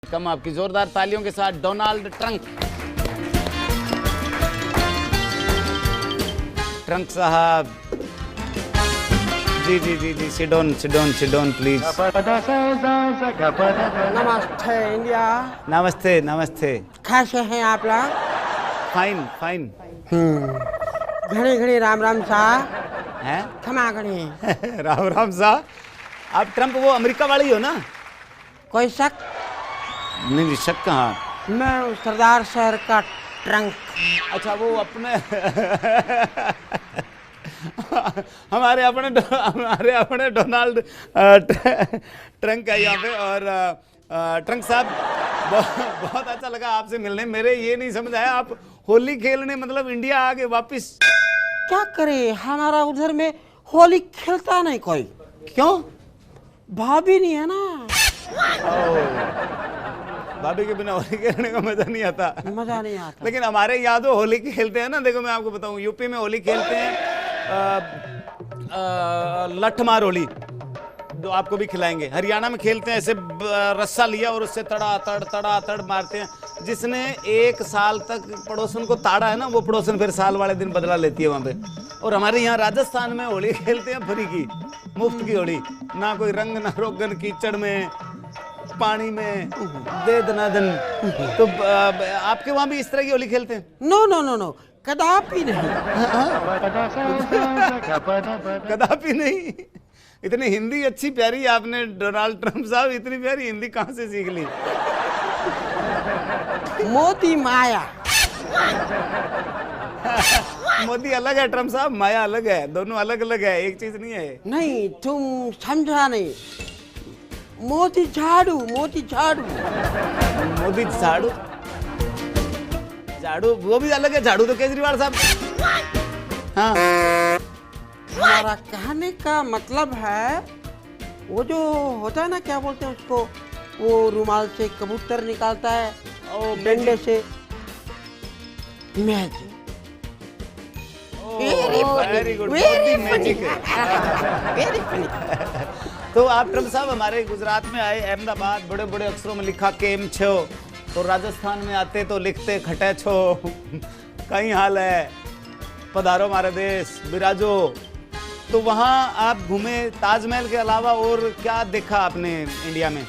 कम आपकी जोरदार तालियों के साथ डोनाल्ड ट्रंप। ट्रंप साहब जी जी जी जी, सिडोन सिडोन सिडोन प्लीज। नमस्ते इंडिया। नमस्ते नमस्ते। कैसे हैं आप लोग? Fine fine. घड़ी घड़ी राम राम साहब। हैं? क्षमा करें। राम राम साहब, आप ट्रंप वो अमेरिका वाले ही हो ना? कोई शक? नहीं शक कहाँ। मैं उस सरदार शहर का ट्रंक। अच्छा वो अपने हमारे अपने डोनाल्ड ट्रंक है यहाँ पे। और ट्रंक साहब बहुत अच्छा लगा आपसे मिलने। मेरे ये नहीं समझ आया, आप होली खेलने मतलब इंडिया आ गए वापिस। क्या करे, हमारा उधर में होली खेलता नहीं कोई। क्यों? भाभी नहीं है ना। भाभी के बिना होली खेलने का मजा नहीं आता। मजा नहीं आता। लेकिन हमारे यहाँ तो होली खेलते हैं ना। देखो मैं आपको बताऊं, यूपी में होली खेलते हैं लठ मार होली, जो आपको भी खिलाएंगे। हरियाणा में खेलते हैं ऐसे रस्सा लिया और उससे तड़ा तड़ मारते हैं। जिसने एक साल तक पड़ोसन को ताड़ा है ना, वो पड़ोसन फिर साल वाले दिन बदला लेती है वहाँ पे। और हमारे यहाँ राजस्थान में होली खेलते हैं फ्री की, मुफ्त की होली। ना कोई रंग ना रोगन, कीचड़ में पानी में दे दनादन। तो आपके वहाँ भी इस तरह की होली खेलते हैं? नो नो नो नो, कदापि नहीं। कदापि नहीं। इतनी हिंदी अच्छी प्यारी आपने डोनाल्ड ट्रंप साहब, इतनी प्यारी हिंदी कहाँ से सीख ली? मोदी माया। मोदी अलग है, ट्रंप साहब माया अलग है। दोनों अलग अलग है, एक चीज नहीं है। नहीं, तुम समझा नहीं। मोदी झाड़ू, मोदी झाड़ू। मोदी झाड़ू, झाड़ू वो भी अलग है। झाड़ू तो केजरीवाल साहब। हाँ, हमारा कहने का मतलब है, वो जो होता है ना, क्या बोलते हैं उसको, वो रुमाल से कबूतर निकालता है और डंडे से magic. Very good, Modi magic है। Very funny. तो आप ट्रंप साहब हमारे गुजरात में आए, अहमदाबाद बड़े बड़े अक्षरों में लिखा केम छो, तो राजस्थान में आते तो लिखते खटे छो। कहीं हाल है, पधारो हमारे देश, बिराजो। तो वहाँ आप घूमे, ताजमहल के अलावा और क्या देखा आपने इंडिया में?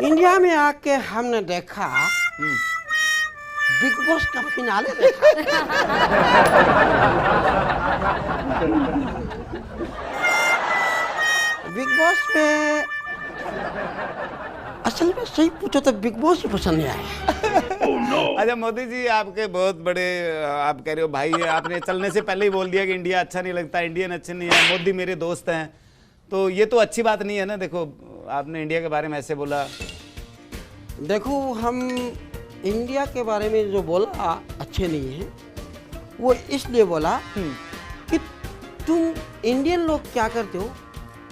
इंडिया में आके हमने देखा बिग बॉस का फिनाले देखा। बिग बॉस में असल में सही पूछो तो बिग बॉस ही पसंद नहीं आया। अच्छा मोदी जी, आपके बहुत बड़े आप कह रहे हो भाई है, आपने चलने से पहले ही बोल दिया कि इंडिया अच्छा नहीं लगता, इंडियन अच्छे नहीं है, मोदी मेरे दोस्त हैं। तो ये तो अच्छी बात नहीं है ना। देखो आपने इंडिया के बारे में ऐसे बोला। देखो, हम इंडिया के बारे में जो बोला अच्छे नहीं है, वो इसलिए बोला कि तुम इंडियन लोग क्या करते हो,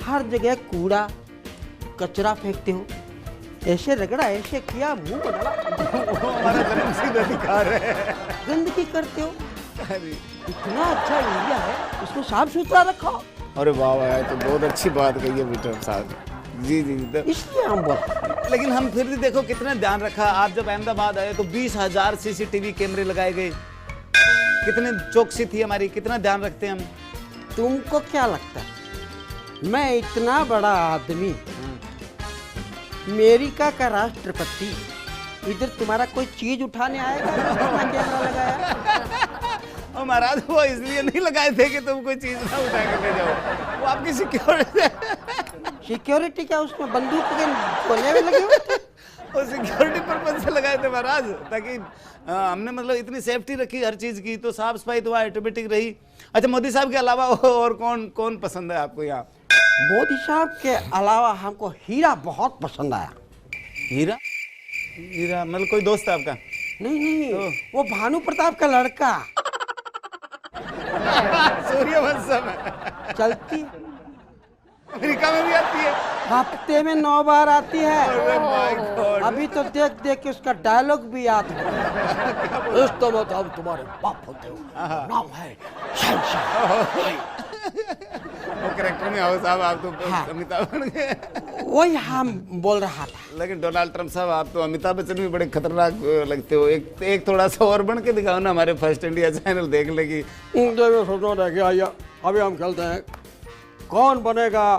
हर जगह कूड़ा कचरा फेंकते हो। ऐसे रगड़ा, ऐसे किया, मुंह में डाला, हमारा जन्मसिद्ध अधिकार है। गंदगी करते हो। अरे इतना अच्छा इंडिया है, उसको साफ सुथरा रखो। अरे वाह वाह, ये तो बहुत अच्छी बात कही है ट्रंप साहब। जी जी, तो इसलिए हम बोलते। लेकिन हम फिर भी देखो कितना ध्यान रखा। आप जब अहमदाबाद आए तो 20,000 CCTV कैमरे लगाए गए। कितने चौकसी थी हमारी, कितना ध्यान रखते हैं हम। तुमको क्या लगता है मैं इतना बड़ा आदमी, अमेरिका का राष्ट्रपति, इधर तुम्हारा कोई चीज उठाने आएगा? कैमरा लगाया। और महाराज वो इसलिए नहीं लगाए थे कि तुम कोई चीज ना उठा के ले जाओ, वो आपकी सिक्योरिटी। सिक्योरिटी क्या, उसमें बंदूक के गोले में लगे हुए थे? वो सिक्योरिटी पर्पज से लगाए थे महाराज, ताकि हमने मतलब इतनी सेफ्टी रखी हर चीज की, तो साफ सफाई तो ऑटोमेटिक रही। अच्छा मोदी साहब के अलावा और कौन कौन पसंद है आपको यहाँ? मोदी साहब के अलावा हमको हीरा बहुत पसंद आया। हीरा? हीरा मतलब कोई दोस्त है आपका? नहीं नहीं, वो भानु प्रताप का लड़का। सूर्यवंशम है। चलती अमेरिका में भी आती है, हफ्ते में 9 बार आती है। अरे माय गॉड। अभी तो देख देख के उसका डायलॉग भी याद है। इस समय तो हम तुम्हारे बाप होते हो, नाम है शहंशाह। वो कैरेक्टर में आओ साहब, आप तो हाँ। अमिताभ बन गए। वही हम बोल रहा था। लेकिन डोनाल्ड ट्रम्प साहब, आप तो अमिताभ बच्चन भी बड़े खतरनाक लगते हो। एक थोड़ा सा और बन के दिखाओ ना, हमारे फर्स्ट इंडिया चैनल देख लेगी। अभी हम खेलते हैं कौन बनेगा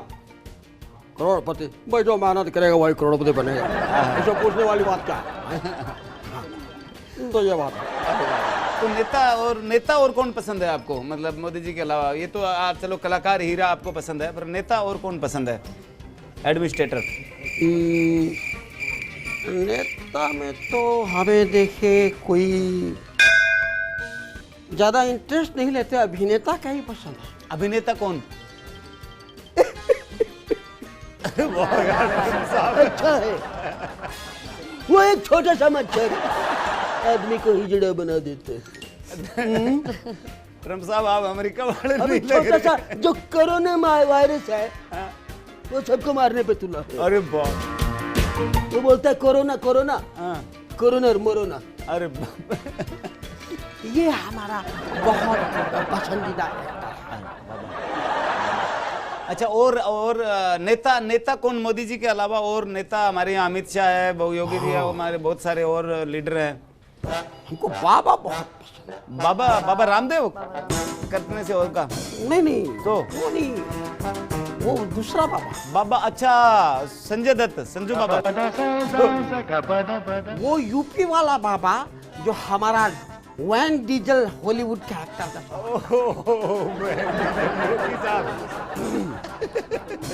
करोड़पति। भाई जो मेहनत करेगा वही करोड़पति बनेगा, इसको पूछने वाली बात क्या है? हाँ। तो ये बात है। तो नेता और कौन पसंद है आपको, मतलब मोदी जी के अलावा? ये तो आप चलो कलाकार हीरा आपको पसंद है, पर नेता और कौन पसंद है? एडमिनिस्ट्रेटर? नेता में तो हमें देखे कोई ज्यादा इंटरेस्ट नहीं लेते, अभिनेता का ही पसंद है। अभिनेता कौन? अच्छा है, वो एक छोटा सा मच्छर आदमी को हिजड़ा बना देते। ट्रम्प साहब, आप अमेरिका वाले अभी नहीं लग छोटा रहे। सा जो कोरोना वायरस है वो सबको मारने पे तुला है। अरे बाप। वो बोलता है कोरोना कोरोना हाँ। कोरोना और मोरोना। अरे बाप। ये हमारा बहुत पसंदीदा एक्टर है। अच्छा, और नेता कौन मोदी जी के अलावा? और नेता हमारे यहाँ अमित शाह है, योगी जी है, हमारे बहुत सारे और लीडर हैं। हमको बाबा बहुत पसंद है। बाबा रामदेव करने से और का? नहीं तो? वो नहीं, वो दूसरा बाबा, अच्छा, संजय दत्त, संजू बाबा। वो यूपी वाला बाबा जो हमारा वैन डीजल हॉलीवुड का एक्टर था।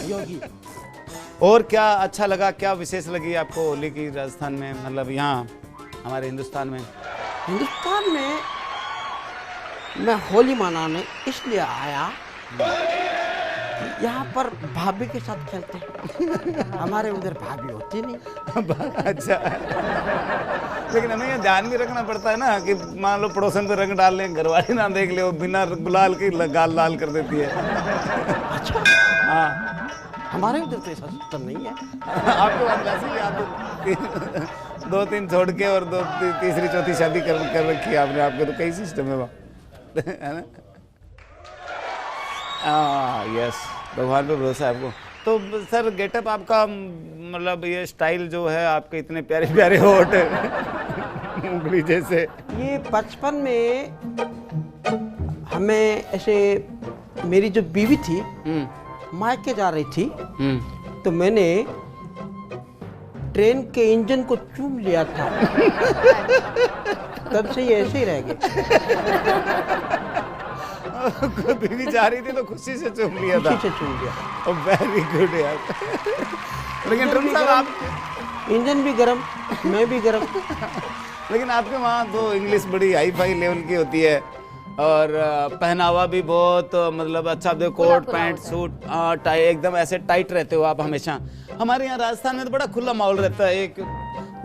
योगी। और क्या अच्छा लगा, क्या विशेष लगी आपको होली की राजस्थान में, मतलब यहाँ हमारे हिंदुस्तान में? हिंदुस्तान में मैं होली मनाने इसलिए आया, यहाँ पर भाभी के साथ खेलते हैं। हमारे उधर भाभी होती नहीं। अच्छा, लेकिन हमें यहाँ ध्यान भी रखना पड़ता है ना कि मान लो पड़ोसन पे रंग डाल लें, घरवाली ना देख ले, वो बिना गुलाल के गाल लाल कर देती है। अच्छा, हाँ। हमारे उधर तो ऐसा सिस्टम नहीं है। आपके पास वैसे ही, आप दो तीन छोड़ के और तीसरी चौथी शादी कर रखी है आपने। आपके तो कई सिस्टम है वहाँ, है ना? यस, भगवान पे भरोसा है आपको। तो सर, गेटअप आपका, मतलब ये स्टाइल जो है आपके, इतने प्यारे प्यारे होठ उंगली जैसे। ये बचपन में हमें ऐसे, मेरी जो बीवी थी मायके जा रही थी, तो मैंने ट्रेन के इंजन को चूम लिया था। तब से ये ऐसे ही रह गए। बीवी जा रही थी तो खुशी से चूम लिया था। खुशी से चूम लिया। वेरी गुड यार। लेकिन ट्रम्प साहब, आप इंजन भी गरम, मैं भी गरम। लेकिन आपके वहाँ तो इंग्लिश बड़ी हाई फाई लेवल की होती है, और पहनावा भी बहुत, मतलब अच्छा, देखो कोट पैंट सूट टाई, एकदम ऐसे टाइट रहते हो आप हमेशा। हमारे यहाँ राजस्थान में तो बड़ा खुला माहौल रहता है। एक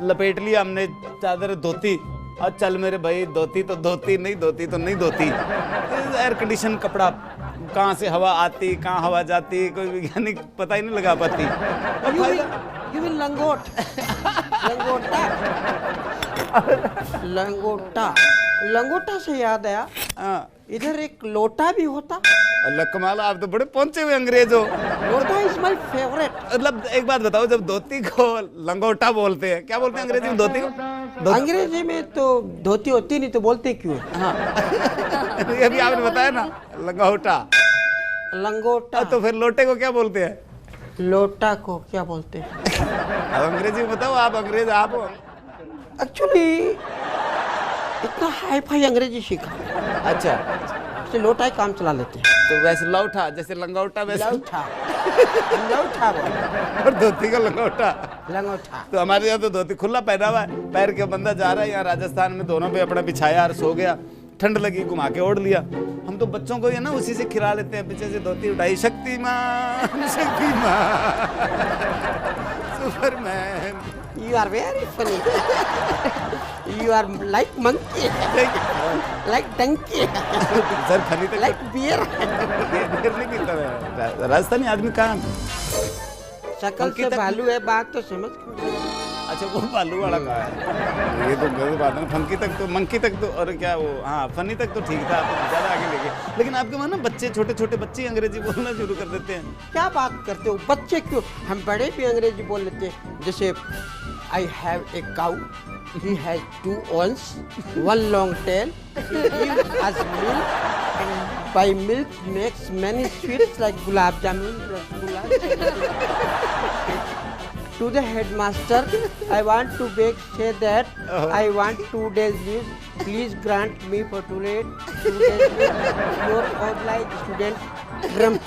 लपेट लिया हमने चादर, धोती, और चल मेरे भाई, धोती तो धोती, नहीं धोती तो नहीं धोती। एयर कंडीशन कपड़ा, कहाँ से हवा आती, कहाँ हवा जाती, कोई वैज्ञानिक पता ही नहीं लगा पाती। You will लंगोट, लंगोटा, लंगोटा, लंगोटा से याद आया, इधर एक लोटा भी होता। अल्लाह कमाल, आप तो बड़े पहुंचे हुए अंग्रेज हो। लोटा इज माय फेवरेट। मतलब एक बात बताओ, जब धोती को लंगोटा बोलते हैं, क्या बोलते हैं अंग्रेजी में धोती को? अंग्रेजी में तो धोती होती नहीं, तो बोलते क्यों? हाँ। ये भी आपने बताया ना, लंगोटा। लंगोटा। तो फिर लोटे को क्या बोलते हैं? लोटा को क्या बोलते हैं? अब अंग्रेजी में बताओ, आप अंग्रेज आप हो। एक्चुअली इतना हाई फाई अंग्रेजी सीखा, अच्छा, इससे लोटा ही काम चला लेते हैं। तो वैसे लौटा, जैसे लंगोटा वैसे लौटा, लौटा बोल, और धोती का लंगोटा। लंगोटा। तो हमारे यहाँ तो धोती खुला पहना हुआ है, पैर के बंदा जा रहा है। यहाँ राजस्थान में दोनों पे अपना बिछाया और सो गया, ठंड लगी घुमा के ओढ़ लिया। हम तो बच्चों को ये ना उसी से खिला लेते हैं, पीछे से धोती उठाई, Shaktimaan Shaktimaan Superman. You are very funny. You are like monkey, like donkey, sir funny तक like beer. देर नहीं पीता मैं। राजस्थानी आदमी कहाँ? शकल से भालू है, बात तो समझ। अच्छा वो बालू वाला कहा है, ये तो गलत बात है। फंकी तक तो, मंकी तक तो, और क्या वो, हाँ फनी तक तो ठीक था, आप ज़्यादा आगे ले गए। लेकिन आपके वहाँ ना बच्चे, छोटे छोटे बच्चे ही अंग्रेजी बोलना शुरू कर देते हैं। क्या बात करते हो, बच्चे क्यों, हम बड़े भी अंग्रेजी बोल लेते हैं। जैसे I have a cow, he has 2 horns, 1 long tail, he gives us milk, and by milk makes many sweets like gulab jamun, rasgulla. To the headmaster, I want to say that I want 2 days leave. Please grant me for 2 days leave. Your obliged student, Trump.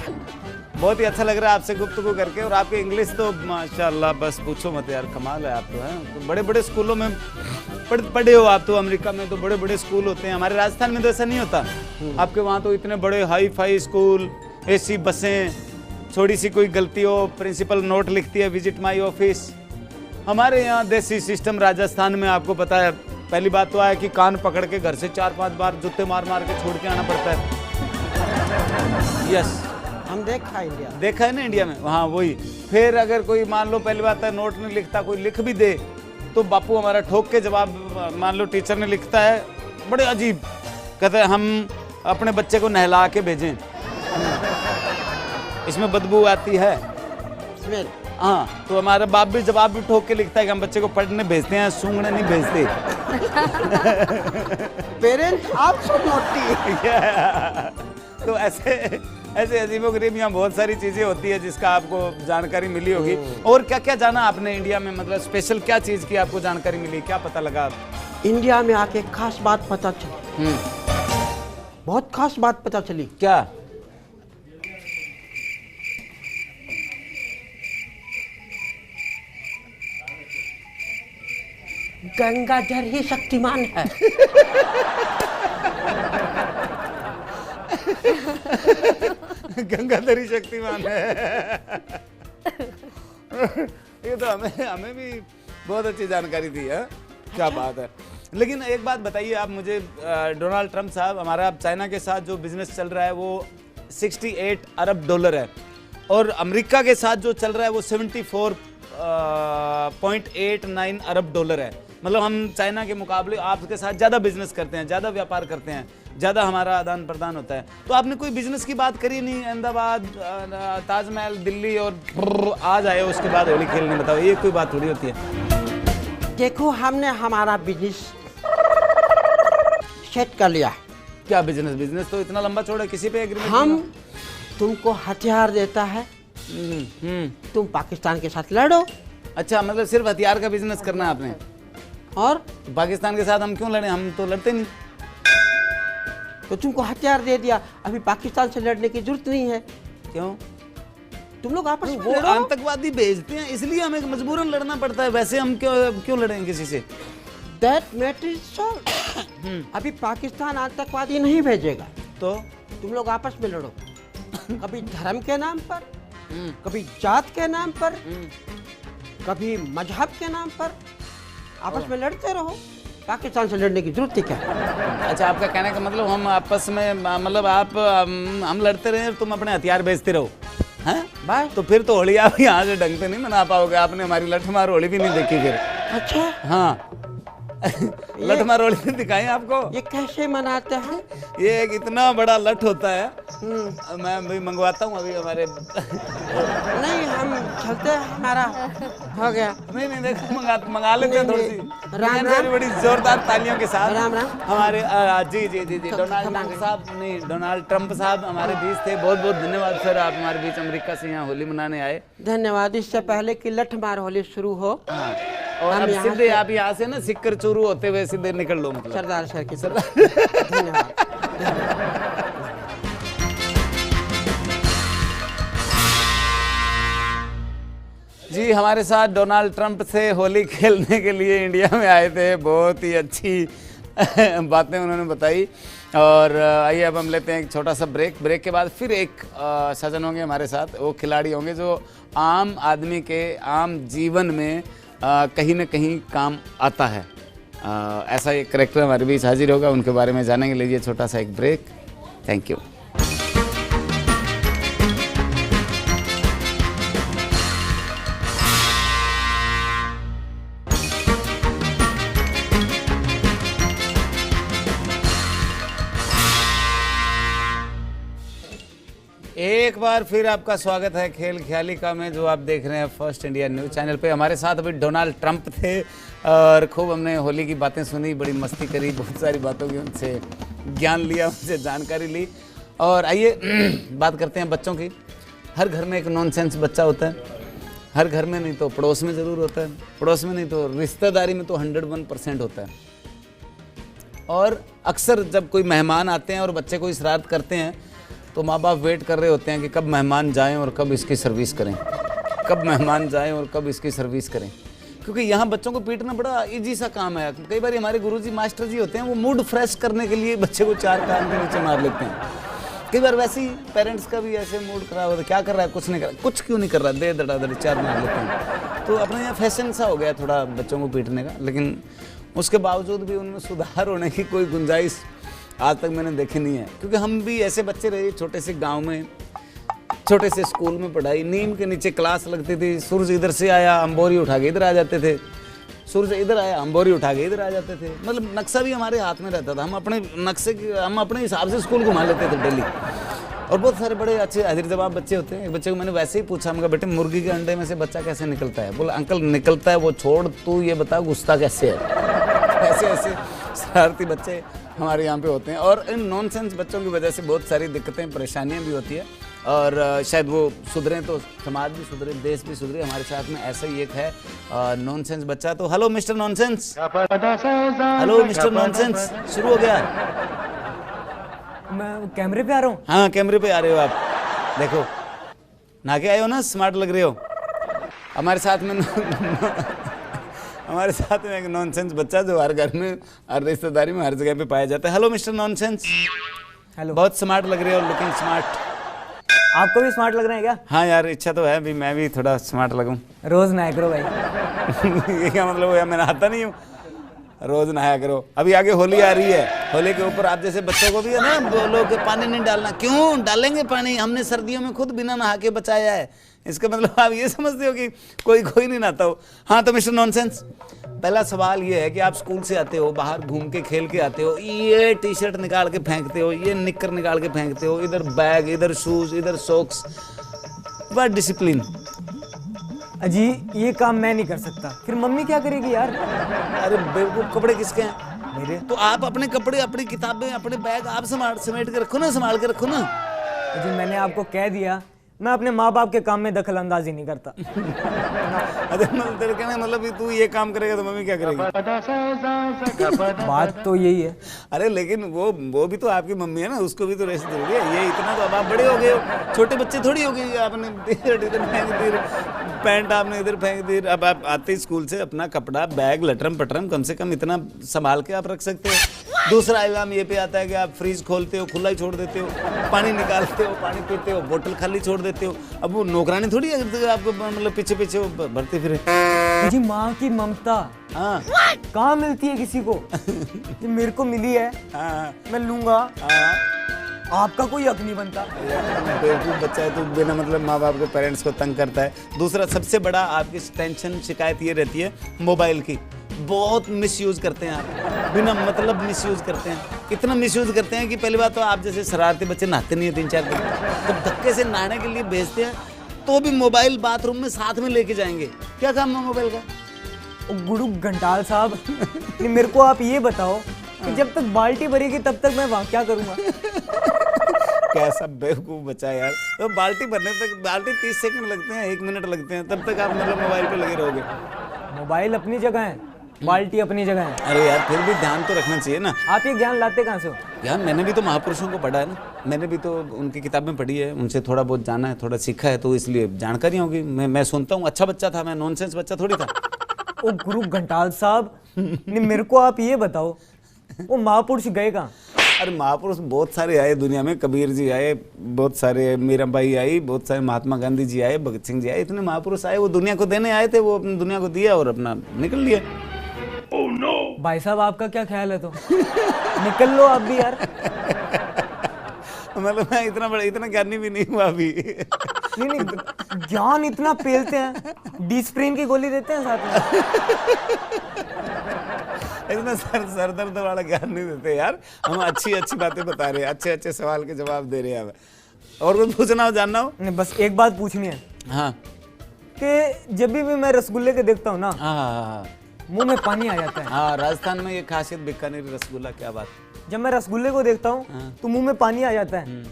बहुत ही अच्छा लग रहा है आपसे गुफ्तगू करके, और आपकी इंग्लिश तो माशाल्लाह बस पूछो मत यार, कमाल है आप तो, हैं तो बड़े बड़े स्कूलों में पढ़े हो आप तो। अमेरिका में तो बड़े बड़े स्कूल होते हैं, हमारे राजस्थान में तो ऐसा नहीं होता। आपके वहाँ तो इतने बड़े हाई फाई स्कूल, एसी बसें, थोड़ी सी कोई गलती हो प्रिंसिपल नोट लिखती है विजिट माई ऑफिस। हमारे यहाँ देसी सिस्टम राजस्थान में आपको पता है, पहली बात तो है कि कान पकड़ के घर से 4-5 बार जूते मार मार के छोड़ के आना पड़ता है। यस, हम देखा इंडिया, देखा है ना इंडिया में, हाँ वही। फिर अगर कोई मान लो पहली बात है नोट नहीं लिखता, कोई लिख भी दे तो बापू हमारा ठोक के जवाब, मान लो टीचर ने लिखता है, बड़े अजीब कहते हैं हम अपने बच्चे को नहला के भेजें, इसमें बदबू आती है, हाँ तो हमारा बाप भी जवाब भी ठोक के लिखता है कि हम बच्चे को पढ़ने भेजते हैं, सूंघने नहीं भेजते। पेरेंट्स आप सब नोटी। तो ऐसे ऐसे अजीबोगरीब यहाँ बहुत सारी चीजें होती है जिसका आपको जानकारी मिली होगी। और क्या क्या जाना आपने इंडिया में, मतलब स्पेशल क्या चीज की आपको जानकारी मिली, क्या पता लगा? इंडिया में आके खास बात पता चली, बहुत खास बात पता चली। क्या? गंगाधर ही शक्तिमान है। गंगाधर ही शक्तिमान है। ये तो हमें भी बहुत अच्छी जानकारी दी है। क्या बात है। लेकिन एक बात बताइए आप मुझे, डोनाल्ड ट्रंप साहब, हमारा चाइना के साथ जो बिजनेस चल रहा है वो 68 अरब डॉलर है, और अमेरिका के साथ जो चल रहा है वो 74.89 अरब डॉलर है। मतलब हम चाइना के मुकाबले आपके साथ ज़्यादा बिजनेस करते हैं, ज़्यादा व्यापार करते हैं, ज़्यादा हमारा आदान प्रदान होता है। तो आपने कोई बिजनेस की बात करी नहीं, अहमदाबाद, ताजमहल, दिल्ली, और आज आए उसके बाद होली खेलने, बताओ ये कोई बात थोड़ी होती है। देखो हमने हमारा बिजनेस सेट कर लिया। क्या बिजनेस? बिजनेस तो इतना लंबा चौड़ा, किसी पे एग्रीमेंट? हम तुमको हथियार देता है, तुम पाकिस्तान के साथ लड़ो। अच्छा, मतलब सिर्फ हथियार का बिजनेस करना है आपने? और पाकिस्तान के साथ हम क्यों लड़े, हम तो लड़ते नहीं। तो तुमको हथियार दे दिया, अभी पाकिस्तान से लड़ने की जरूरत नहीं है। क्यों? तुम लोग आपस में वो लड़ो। आतंकवादी भेजते हैं इसलिए हमें मजबूरन लड़ना पड़ता है, वैसे हम क्यों लड़ेंगे किसी से? That matter is solved। अभी पाकिस्तान आतंकवादी नहीं भेजेगा, तो तुम लोग आपस में लड़ो। कभी धर्म के नाम पर, कभी जात के नाम पर, कभी मजहब के नाम पर आपस में लड़ते रहो। पाकिस्तान से लड़ने की जरूरत है क्या? अच्छा, आपका कहने का मतलब हम आपस में, मतलब हम लड़ते रहे, तुम अपने हथियार भेजते रहो, हैं? बस। तो फिर तो होली आप यहाँ से ढंग पे नहीं मना पाओगे। आपने हमारी लठमार होली भी नहीं देखी फिर। अच्छा, हाँ। लठमार होली नहीं दिखाई आपको? ये कैसे मनाते हैं? ये एक इतना बड़ा लठ होता है, मैं भी मंगवाता हूँ अभी हमारे। नहीं, हम चलते हैं, हमारा हो गया। नहीं देखो, मंगा लेते हैं थोड़ी सी। राम राम। बड़ी जोरदार तालियों के साथ राम राम। हमारे जी डोनाल्ड ट्रंप साहब हमारे बीच थे। बहुत बहुत धन्यवाद सर, आप हमारे बीच अमेरिका से यहाँ होली मनाने आए। धन्यवाद। इससे पहले कि लठमार होली शुरू हो, हाँ, और अब सीधे आप यहाँ से ना सिक्कर चूरू होते हुए सीधे निकल लो, मतलब सरदार सर की तरफ। धन्यवाद। जी, हमारे साथ डोनाल्ड ट्रंप से होली खेलने के लिए इंडिया में आए थे। बहुत ही अच्छी बातें उन्होंने बताई। और आइए अब हम लेते हैं एक छोटा सा ब्रेक के बाद फिर एक सजन होंगे हमारे साथ, वो खिलाड़ी होंगे जो आम आदमी के आम जीवन में कहीं ना कहीं काम आता है। ऐसा एक करैक्टर हमारे बीच हाजिर होगा, उनके बारे में जानेंगे। लीजिए छोटा सा एक ब्रेक। Thank you. एक बार फिर आपका स्वागत है खेल ख्याली का में, जो आप देख रहे हैं फर्स्ट इंडिया न्यूज़ चैनल पे। हमारे साथ अभी डोनाल्ड ट्रंप थे और खूब हमने होली की बातें सुनी, बड़ी मस्ती करी, बहुत सारी बातों की उनसे ज्ञान लिया, उनसे जानकारी ली। और आइए बात करते हैं बच्चों की। हर घर में एक नॉनसेंस बच्चा होता है, हर घर में नहीं तो पड़ोस में ज़रूर होता है, पड़ोस में नहीं तो रिश्तेदारी में तो 101% होता है। और अक्सर जब कोई मेहमान आते हैं और बच्चे कोई शरारत करते हैं तो माँ बाप वेट कर रहे होते हैं कि कब मेहमान जाएं और कब इसकी सर्विस करें, कब मेहमान जाएं और कब इसकी सर्विस करें। क्योंकि यहाँ बच्चों को पीटना बड़ा इजी सा काम है। कई बार हमारे गुरुजी मास्टर जी होते हैं, वो मूड फ्रेश करने के लिए बच्चे को 4 कान के नीचे मार लेते हैं। कई बार वैसे ही पेरेंट्स का भी ऐसे मूड खराब होता है, क्या कर रहा है, कुछ नहीं कर रहा, कुछ क्यों नहीं कर रहा, दे धड़ाधड़ी 4 मार लेते हैं। तो अपने यहाँ फैशन सा हो गया थोड़ा बच्चों को पीटने का, लेकिन उसके बावजूद भी उनमें सुधार होने की कोई गुंजाइश आज तक मैंने देखी नहीं है। क्योंकि हम भी ऐसे बच्चे रहे, छोटे से गांव में, छोटे से स्कूल में पढ़ाई, नीम के नीचे क्लास लगती थी। सूरज इधर से आया, हम बोरी उठा के इधर आ जाते थे, सूरज इधर आया, हम बोरी उठा के इधर आ जाते थे। मतलब नक्शा भी हमारे हाथ में रहता था, हम अपने नक्शे हम अपने हिसाब से स्कूल घुमा लेते थे डेली। और बहुत सारे बड़े अच्छे हाजिर जवाब बच्चे होते हैं। एक बच्चे को मैंने वैसे ही पूछा, मैं कहा बेटे मुर्गी के अंडे में से बच्चा कैसे निकलता है? बोला अंकल निकलता है, वो छोड़, तू ये बता गुस्सा कैसे है। ऐसे ऐसे शरारती बच्चे हमारे यहाँ पे होते हैं। और इन नॉनसेंस बच्चों की वजह से बहुत सारी दिक्कतें परेशानियाँ भी होती है। और शायद वो सुधरें तो समाज भी सुधरे, देश भी सुधरे। हमारे साथ में ऐसा ही एक है नॉनसेंस बच्चा। तो hello mister nonsense, hello mister nonsense. शुरू हो गया? मैं कैमरे पे आ रहा हूँ। हाँ कैमरे पे आ रहे हो आप, देखो नहा के आए हो ना, स्मार्ट लग रहे हो। हमारे साथ में हमारे साथ में एक नॉनसेंस बच्चा जो हर घर में, हर रिश्तेदारी में, हर जगह पे पाया जाता है। Hello mister nonsense. हेलो। बहुत स्मार्ट लग रहे हो, लुकिंग स्मार्ट। आपको भी स्मार्ट लग रहे हैं क्या? हाँ यार, इच्छा तो है भी मैं भी थोड़ा स्मार्ट लगूं। रोज नहाया करो भाई। ये क्या मतलब है? मैं नहाता नहीं हूँ, रोज नहाया करो। अभी आगे होली आ रही है, होली के ऊपर आप जैसे बच्चों को भी है ना बोलो कि पानी नहीं डालना। क्यों डालेंगे पानी? हमने सर्दियों में खुद बिना नहा के बचाया है। इसका मतलब आप ये समझते हो कि कोई नहीं नहाता हो? हाँ तो मिस्टर नॉनसेंस, पहला सवाल ये है कि आप स्कूल से आते हो, बाहर घूम के खेल के आते हो, ये टी शर्ट निकाल के फेंकते हो, ये निक्कर निकाल के फेंकते हो, इधर बैग, इधर शूज, इधर सॉक्स। What discipline? अजी ये काम मैं नहीं कर सकता, फिर मम्मी क्या करेगी यार? अरे बेवकूफ, कपड़े किसके हैं? मेरे। तो आप अपने कपड़े, अपनी किताबें, अपने बैग आप समेट के रखो ना, संभाल के रखो ना। अजी मैंने आपको कह दिया, मैं अपने माँ बाप के काम में दखल अंदाजी नहीं करता। अरे तेरे कहने मतलब तू ये काम करेगा तो मम्मी क्या करेगी? बात तो यही है। अरे लेकिन वो भी तो आपकी मम्मी है ना, उसको भी तो रेस्ट जरूरी है। ये इतना तो अब आप बड़े हो गए हो, छोटे बच्चे थोड़ी हो गए। आपने टी-शर्ट इधर फेंक दी, पैंट आपने इधर फेंक दी। अब आप आते ही स्कूल से अपना कपड़ा, बैग, लटरम पटरम कम से कम इतना संभाल के आप रख सकते हो। दूसरा इल्जाम ये पे आता है कि आप फ्रीज खोलते हो, खुला ही छोड़ देते हो, पानी निकालते हो, पानी पीते हो, बोतल खाली छोड़ देते हो। अब वो नौकरानी थोड़ी है आपको मतलब पीछे पीछे भरते फिरे। जी माँ की ममता हाँ कहाँ मिलती है किसी को? ये मेरे को मिली है, हाँ मैं लूंगा। हाँ। आपका कोई हक नहीं बनता। बेवकूफ बच्चा है तो बिना मतलब माँ बाप को, पेरेंट्स को तंग करता है। दूसरा सबसे बड़ा आपकी टेंशन, शिकायत ये रहती है मोबाइल की। बहुत मिसयूज करते हैं आप, बिना मतलब मिसयूज करते हैं। इतना मिसयूज करते हैं कि पहली बात तो आप जैसे शरारती बच्चे नहाते नहीं है 3-4 दिन, तो धक्के से नहाने के लिए भेजते हैं तो भी मोबाइल बाथरूम में साथ में लेके जाएंगे। क्या काम है मोबाइल का? गुरु घंटाल साहब, मेरे को आप ये बताओ कि जब तक बाल्टी भरेगी तब तक मैं वहाँ क्या करूँगा? कैसा बेवकूफ बच्चा है यार। तो बाल्टी भरने तक, बाल्टी 30 सेकंड लगते हैं, 1 मिनट लगते हैं, तब तक आप मतलब मोबाइल पे लगे रहोगे। मोबाइल अपनी जगह है, बाल्टी अपनी जगह है। अरे यार फिर भी ध्यान तो रखना चाहिए ना। आप ये ज्ञान लाते कहाँ से हो? यार मैंने भी तो महापुरुषों को पढ़ा है ना, मैंने भी तो उनकी किताबें पढ़ी है, उनसे थोड़ा बहुत जाना है, थोड़ा सीखा है, तो इसलिए जानकारी होगी। मैं सुनता हूँ। अच्छा बच्चा था मैं, नॉनसेंस बच्चा थोड़ी था। ओ गुरु घंटाल साहब, नहीं मेरे को आप ये बताओ, वो महापुरुष गए कहाँ? अरे महापुरुष बहुत सारे आए दुनिया में। कबीर जी आए, बहुत सारे मीराबाई आई, बहुत सारे महात्मा गांधी जी आए, भगत सिंह जी आए, इतने महापुरुष आए। वो दुनिया को देने आए थे, वो अपनी दुनिया को दिया और अपना निकल लिया। Oh, no. भाई साहब आपका क्या ख्याल है? तो निकल लो आप भी यार। मतलब मैं इतना ज्ञानी भी नहीं हुआ अभी। नहीं ज्ञान इतना पेलते हैं, डिस्प्रिन की गोली देते हैं साथ में। इतना सर दर्द वाला ज्ञान नहीं देते यार। हम अच्छी बातें बता रहे हैं, अच्छे सवाल के जवाब दे रहे हैं। और कुछ पूछना हो, जानना हो? नहीं, बस एक बात पूछनी है हाँ कि जब भी मैं रसगुल्ले के देखता हूँ ना, हाँ मुंह में पानी आ जाता है। हाँ, राजस्थान में ये खासियत बीकानेरी रसगुल्ला, क्या बात। जब मैं रसगुल्ले को देखता हूँ हाँ। तो मुंह में पानी आ जाता है।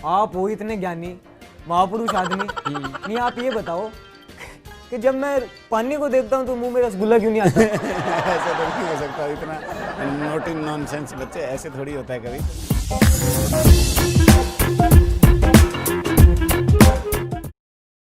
आप हो इतने ज्ञानी महापुरुष आदमी, नहीं आप ये बताओ कि जब मैं पानी को देखता हूँ तो मुंह में रसगुल्ला क्यों नहीं आता? ऐसा तो नहीं हो सकता, इतना नोटिंग नॉनसेंस बच्चे, ऐसे थोड़ी होता है कभी।